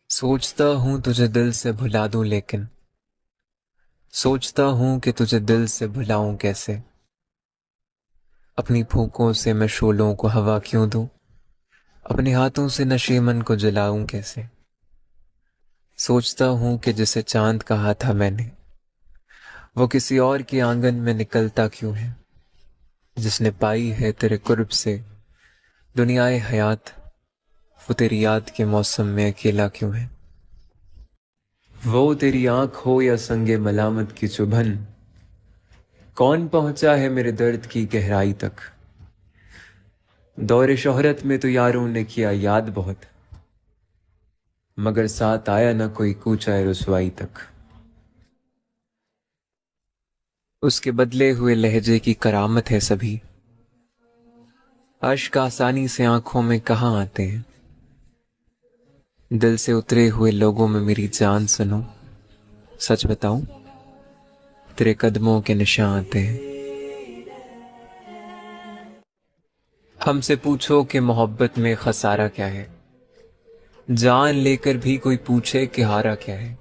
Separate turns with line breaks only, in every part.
सोचता हूँ तुझे दिल से भुला दूं, लेकिन सोचता हूँ कि तुझे दिल से भुलाऊं कैसे। अपनी फूंकों से मैं शोलों को हवा क्यों दूं, अपने हाथों से नशे मन को जलाऊं कैसे। सोचता हूँ कि जिसे चांद कहा था मैंने, वो किसी और के आंगन में निकलता क्यों है। जिसने पाई है तेरे कुर्ब से दुनियाए हयात, वो तेरी याद के मौसम में अकेला क्यों है। वो तेरी आंख हो या संगे मलामत की चुभन, कौन पहुंचा है मेरे दर्द की गहराई तक। दौरे शोहरत में तो यारों ने किया याद बहुत, मगर साथ आया ना कोई कूचा रुसवाई तक। उसके बदले हुए लहजे की करामत है सभी, अश्क आसानी से आंखों में कहाँ आते हैं। दिल से उतरे हुए लोगों में मेरी जान सुनो, सच बताऊं तेरे कदमों के निशान आते हैं। हमसे पूछो कि मोहब्बत में खसारा क्या है, जान लेकर भी कोई पूछे कि हारा क्या है।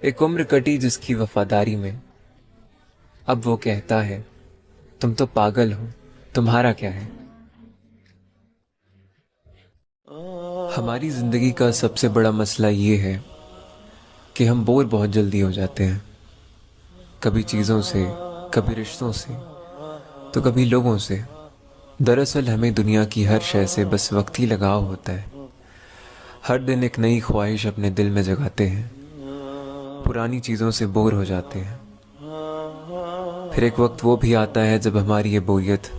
एक उम्र कटी जिसकी वफादारी में, अब वो कहता है तुम तो पागल हो, तुम्हारा क्या है। हमारी जिंदगी का सबसे बड़ा मसला ये है कि हम बोर बहुत जल्दी हो जाते हैं, कभी चीज़ों से, कभी रिश्तों से, तो कभी लोगों से। दरअसल हमें दुनिया की हर शय से बस वक्त ही लगाव होता है। हर दिन एक नई ख्वाहिश अपने दिल में जगाते हैं, पुरानी चीज़ों से बोर हो जाते हैं। फिर एक वक्त वो भी आता है जब हमारी ये बोरियत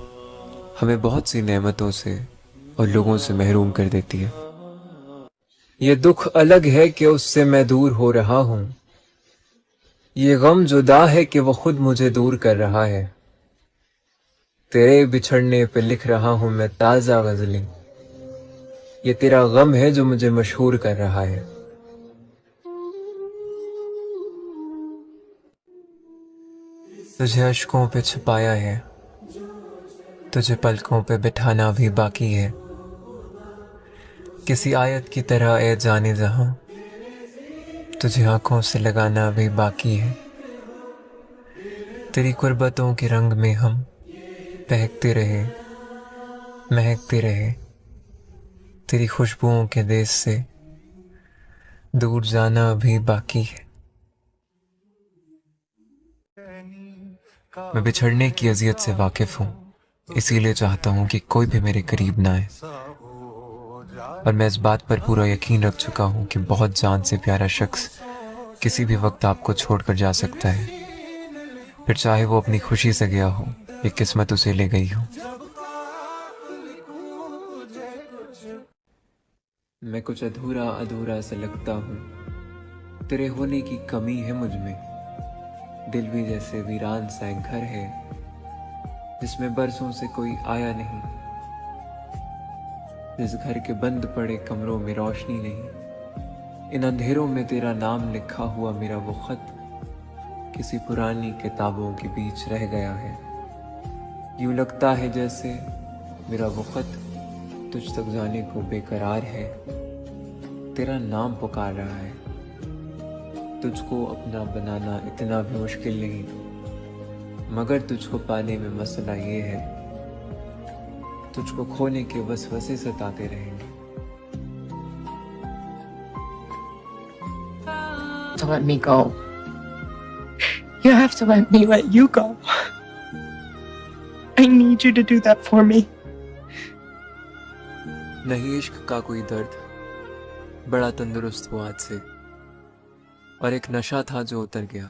हमें बहुत सी नेमतों से और लोगों से महरूम कर देती है। ये दुख अलग है कि उससे मैं दूर हो रहा हूं, ये गम जुदा है कि वो खुद मुझे दूर कर रहा है। तेरे बिछड़ने पे लिख रहा हूं मैं ताजा गजलें, ये तेरा गम है जो मुझे मशहूर कर रहा है। तुझे अश्कों पे छुपाया है, तुझे पलकों पे बिठाना भी बाकी है। किसी आयत की तरह ए जाने जहां, तुझे आंखों से लगाना भी बाकी है। तेरी कुर्बतों के रंग में हम बहकते रहे, महकते रहे। तेरी खुशबुओं के देश से दूर जाना भी बाकी है। मैं बिछड़ने की अजियत से वाकिफ हूँ, इसीलिए चाहता हूँ कि कोई भी मेरे करीब ना आए। और मैं इस बात पर पूरा यकीन रख चुका हूँ कि बहुत जान से प्यारा शख्स किसी भी वक्त आपको छोड़कर जा सकता है, फिर चाहे वो अपनी खुशी से गया हो या किस्मत उसे ले गई हो। मैं कुछ अधूरा अधूरा सा लगता हूँ, तेरे होने की कमी है मुझ में। दिल भी जैसे वीरान सा एक घर है जिसमें बरसों से कोई आया नहीं, जिस घर के बंद पड़े कमरों में रोशनी नहीं। इन अंधेरों में तेरा नाम लिखा हुआ मेरा वो खत किसी पुरानी किताबों के बीच रह गया है। यूं लगता है जैसे मेरा वो खत तुझ तक जाने को बेकरार है। तेरा नाम पुकार रहा है, तुझको अपना बनाना इतना भी मुश्किल नहीं, मगर तुझको पाने में मसला ये है, तुझको खोने के वसवसे सताते रहेंगे।
To let me go. You have to let me let you go. I need you to do that for me.
नहीं इश्क का कोई दर्द बड़ा तंदुरुस्त हुआ आज से, और एक नशा था जो उतर गया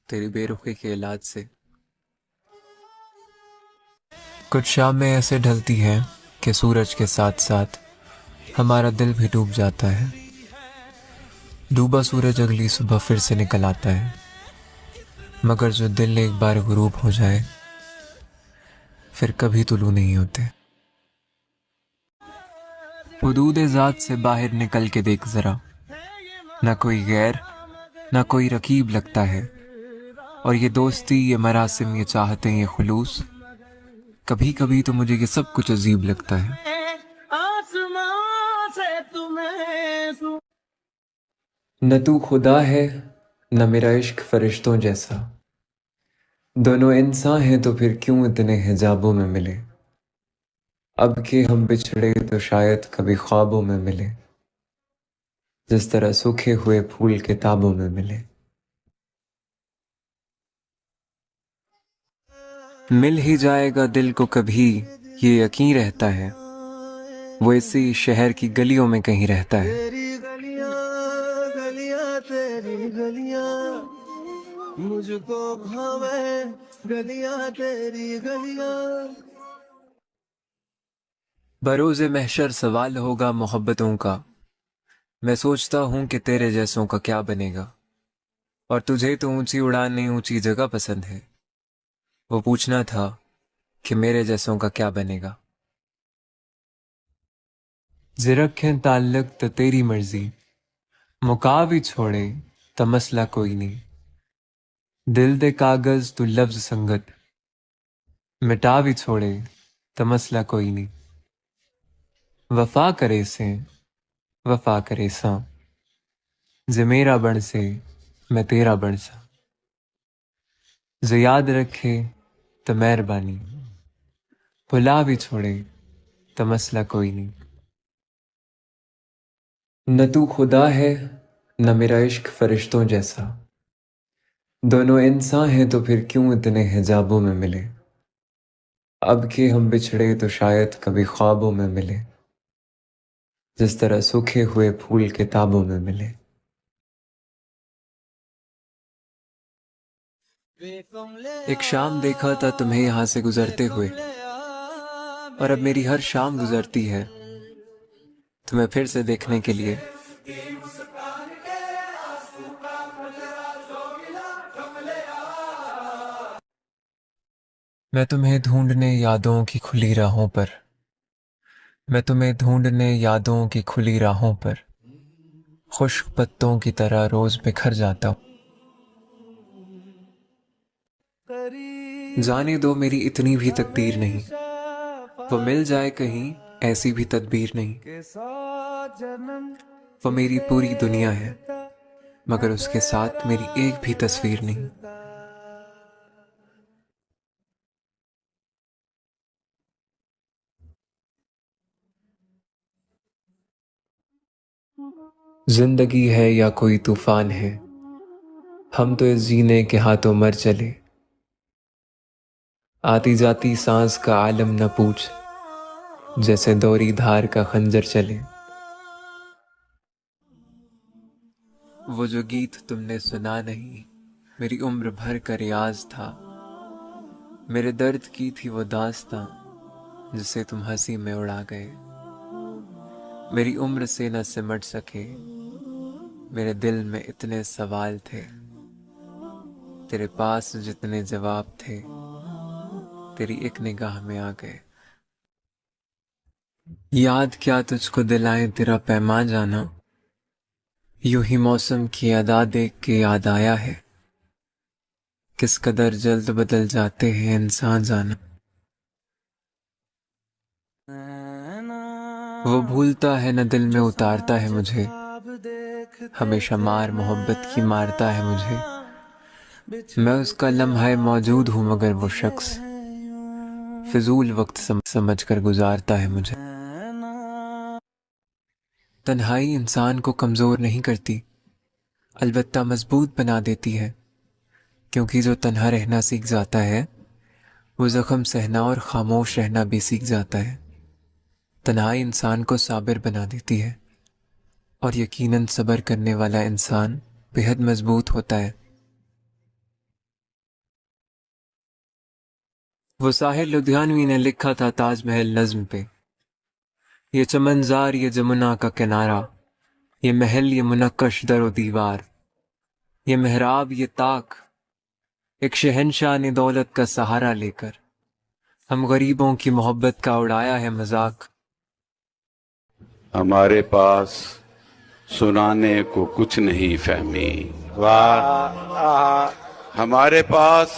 तेरी बेरुखी के इलाज से। कुछ शामें ऐसे ढलती हैं कि सूरज के साथ साथ हमारा दिल भी डूब जाता है। डूबा सूरज अगली सुबह फिर से निकल आता है, मगर जो दिल एक बार गुरूब हो जाए फिर कभी तुलू नहीं होते। हुदूद ज़ात से बाहर निकल के देख जरा, ना कोई गैर ना कोई रकीब लगता है। और ये दोस्ती, ये मरासिम, ये चाहते, ये खुलूस, कभी कभी तो मुझे ये सब कुछ अजीब लगता है।
आसमां से तुम्हें
न तू खुदा है न मेरा इश्क फरिश्तों जैसा, दोनों इंसान हैं तो फिर क्यों इतने हिजाबों में मिले। अब के हम बिछड़े तो शायद कभी ख्वाबों में मिले, जिस तरह सूखे हुए फूल किताबों में मिले। मिल ही जाएगा दिल को कभी, ये यकीन रहता है, वो इसी शहर की गलियों में कहीं रहता है।
तेरी गलियां गलियां तेरी गलियां मुझको भावे, गलियां तेरी गलियां।
बरोज़े महशर सवाल होगा मोहब्बतों का, मैं सोचता हूं कि तेरे जैसों का क्या बनेगा। और तुझे तो ऊंची उड़ान नहीं ऊंची जगह पसंद है, वो पूछना था कि मेरे जैसों का क्या बनेगा। जे रखें ताल्लुक तो तेरी मर्जी, मुका भी छोड़े तो मसला कोई नहीं। दिल दे कागज तू लफ्ज संगत, मिटा भी छोड़े तो मसला कोई नहीं। वफा करे से वफा करे सा, जे मेरा बन से मैं तेरा बन सा। जे याद रखे तो मेहरबानी, भुला भी छोड़े तो मसला कोई नहीं। न तू खुदा है न मेरा इश्क फरिश्तों जैसा, दोनों इंसान हैं तो फिर क्यों इतने हिजाबों में मिले। अब के हम बिछड़े तो शायद कभी ख्वाबों में मिले, जिस तरह सूखे हुए फूल किताबों में मिले। एक शाम देखा था तुम्हें यहां से गुजरते हुए, और अब मेरी हर शाम गुजरती है तुम्हें फिर से देखने के लिए। मैं तुम्हें ढूंढने यादों की खुली राहों पर, मैं तुम्हें ढूंढने यादों की खुली राहों पर, खुश्क पत्तों की तरह रोज बिखर जाता हूं। जाने दो मेरी इतनी भी तकदीर नहीं, वो मिल जाए कहीं ऐसी भी तदबीर नहीं। वो मेरी पूरी दुनिया है मगर उसके साथ मेरी एक भी तस्वीर नहीं। जिंदगी है या कोई तूफान है, हम तो इस जीने के हाथों मर चले। आती जाती सांस का आलम न पूछ, जैसे दौरी धार का खंजर चले। वो जो गीत तुमने सुना नहीं, मेरी उम्र भर का रियाज था। मेरे दर्द की थी वो दास्तां, जिसे तुम हंसी में उड़ा गए। मेरी उम्र से न सिमट सके, मेरे दिल में इतने सवाल थे। तेरे पास जितने जवाब थे, तेरी एक निगाह में आ गए। याद क्या तुझको दिलाए तेरा पैमान जाना, यूं ही मौसम की अदा देख के याद आया है, किस कदर जल्द बदल जाते हैं इंसान जाना। वो भूलता है न दिल में उतारता है मुझे, हमेशा मार मोहब्बत की मारता है मुझे। मैं उसका लम्हा मौजूद हूं मगर वो शख्स फिजूल वक्त समझ कर गुजारता है मुझे। तन्हाई इंसान को कमजोर नहीं करती, अलबत्ता मजबूत बना देती है। क्योंकि जो तन्हा रहना सीख जाता है, वो जख्म सहना और खामोश रहना भी सीख जाता है। तन्हाई इंसान को साबिर बना देती है, और यकीनन सब्र करने वाला इंसान बेहद मजबूत होता है। वो साहिर लुधियानवी ने लिखा था ताजमहल नज्म पे, ये चमनजार ये जमुना का किनारा, ये महल ये मुनक्कश दरो दीवार, ये मेहराब ये ताक, एक शहंशाह ने दौलत का सहारा लेकर हम गरीबों की मोहब्बत का उड़ाया है मजाक।
हमारे पास सुनाने को कुछ नहीं फहमी, वाह। हमारे पास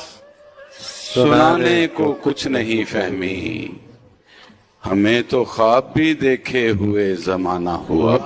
सुनाने को कुछ नहीं फहमी, हमें तो ख्वाब भी देखे हुए जमाना हुआ।